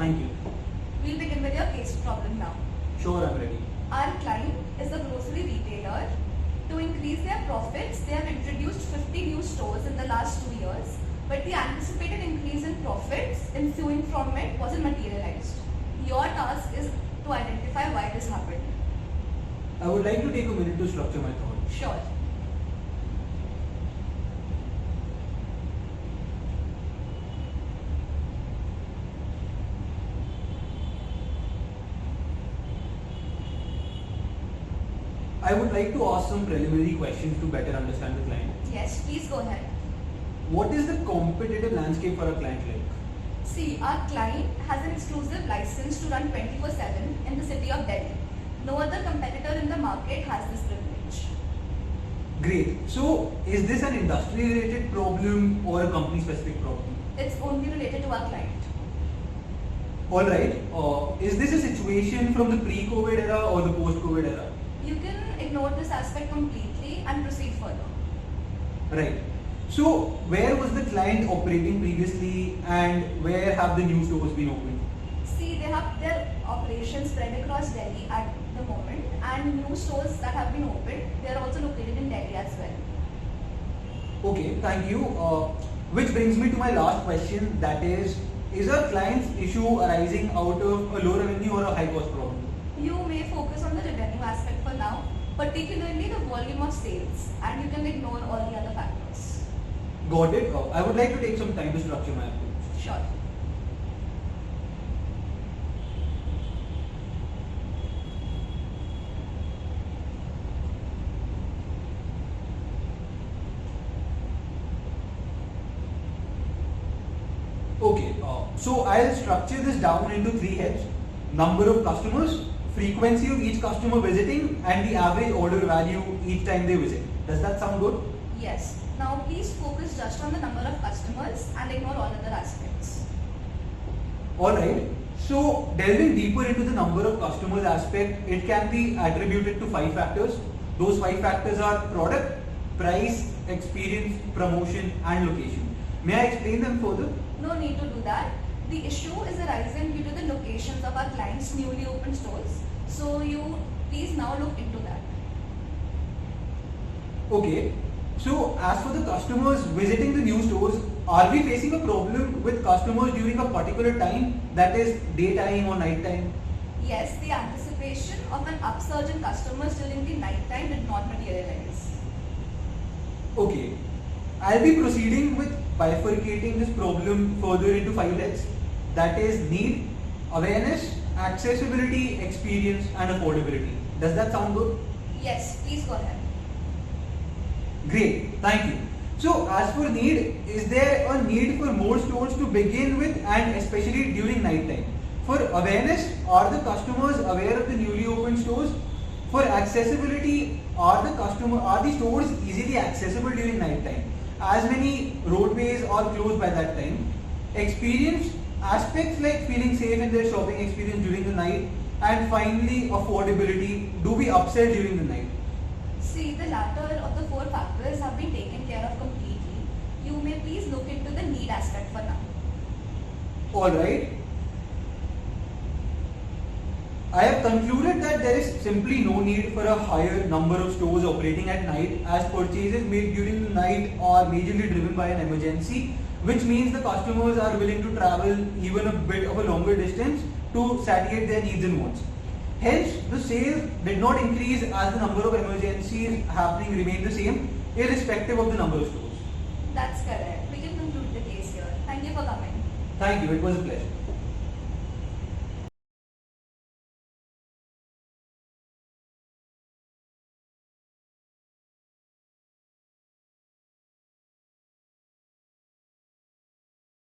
Thank you. We'll begin with your case problem now. Sure, I'm ready. Our client is a grocery retailer. To increase their profits, they have introduced 50 new stores in the last 2 years, but the anticipated increase in profits ensuing from it wasn't materialized. Your task is to identify why this happened. I would like to take a minute to structure my thoughts. Sure. I would like to ask some preliminary questions to better understand the client. Yes, please go ahead. What is the competitive landscape for a client like? See, our client has an exclusive license to run 24/7 in the city of Delhi. No other competitor in the market has this privilege. Great. So, is this an industry-related problem or a company-specific problem? It's only related to our client. All right. Is this a situation from the pre-COVID era or the post-COVID era? You can ignore this aspect completely and proceed further. Right. So, where was the client operating previously and where have the new stores been opened? See, they have their operations spread across Delhi at the moment, and new stores that have been opened, they are also located in Delhi as well. Okay, thank you. Which brings me to my last question, that is our client's issue arising out of a low revenue or a high cost problem? You may focus on the revenue aspect for now, particularly the volume of sales, and you can ignore all the other factors. Got it. I would like to take some time to structure my approach. Sure. Okay, so I'll structure this down into 3 heads: number of customers, frequency of each customer visiting, and the average order value each time they visit. Does that sound good? Yes. Now please focus just on the number of customers and ignore all other aspects. Alright, so delving deeper into the number of customers aspect, it can be attributed to 5 factors. Those 5 factors are product, price, experience, promotion, and location. May I explain them further? No need to do that. The issue is arising due to the locations of our clients' newly opened stores. So you please now look into that. Okay, so as for the customers visiting the new stores, are we facing a problem with customers during a particular time, that is daytime or night time? Yes, the anticipation of an upsurge in customers during the night time did not materialize. Okay, I'll be proceeding with bifurcating this problem further into 5 heads, that is need, awareness, accessibility, experience, and affordability. Does that sound good? Yes, please go ahead. Great, thank you. So as for need, is there a need for more stores to begin with, and especially during night time? For awareness, are the customers aware of the newly opened stores? For accessibility, are the stores easily accessible during night time, as many roadways are closed by that time? Experience, aspects like feeling safe in their shopping experience during the night, and finally affordability, do we upsell during the night? See, the latter of the 4 factors have been taken care of completely. You may please look into the need aspect for now. Alright. I have concluded that there is simply no need for a higher number of stores operating at night, as purchases made during the night are majorly driven by an emergency, which means the customers are willing to travel even a bit of a longer distance to satisfy their needs and wants. Hence, the sales did not increase as the number of emergencies happening remained the same, irrespective of the number of stores. That's correct. We can conclude the case here. Thank you for coming. Thank you, it was a pleasure.